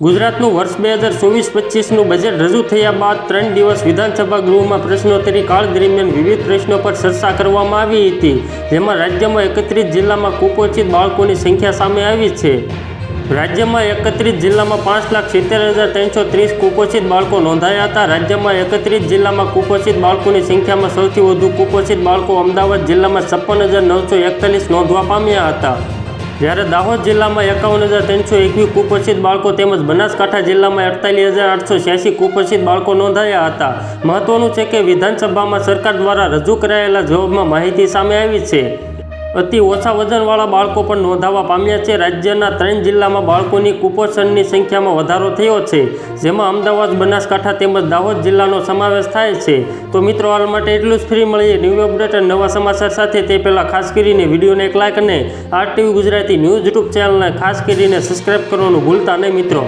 ગુજરાતનું વર્ષ 2024-25નું બજેટ રજૂ થયા બાદ 3 દિવસ વિધાનસભા ગૃહમાં પ્રશ્નોત્તરી કાળ દરમિયાન વિવિધ પ્રશ્નો પર ચર્ચા કરવામાં આવી હતી, જેમાં રાજ્યમાં 31 જિલ્લામાં કુપોષિત બાળકોની સંખ્યા સામે આવી છે. રાજ્યમાં 31 જિલ્લામાં 5,70,330 કુપોષિત બાળકો નોંધાયા હતા. રાજ્યમાં 31 જિલ્લામાં કુપોષિત બાળકોની સંખ્યામાં સૌથી વધુ કુપોષિત બાળકો અમદાવાદ જિલ્લામાં 56,941 નોંધવા પામ્યા હતા, જ્યારે દાહોદ જિલ્લામાં 51,321 કુપોષિત બાળકો તેમજ બનાસકાંઠા જિલ્લામાં 48,886 કુપોષિત બાળકો નોંધાયા હતા. મહત્વનું છે કે વિધાનસભામાં સરકાર દ્વારા રજૂ કરાયેલા જવાબમાં માહિતી સામે આવી છે. અતિ ઓછા વજનવાળા બાળકો પણ નોંધાવા પામ્યા છે. રાજ્યના 3 જિલ્લામાં બાળકોની કુપોષણની સંખ્યામાં વધારો થયો છે, જેમાં અમદાવાદ, બનાસકાંઠા તેમજ દાહોદ જિલ્લાનો સમાવેશ થાય છે. તો મિત્રો, હાલ માટે એટલું જ. ફ્રી મળીએ ન્યૂ અપડેટ અને નવા સમાચાર સાથે. તે પહેલાં ખાસ કરીને વિડીયોને એક લાઇક અને RTV ગુજરાતી ન્યૂઝ યુટ્યુબ ચેનલને ખાસ કરીને સબસ્ક્રાઈબ કરવાનું ભૂલતા નહીં મિત્રો.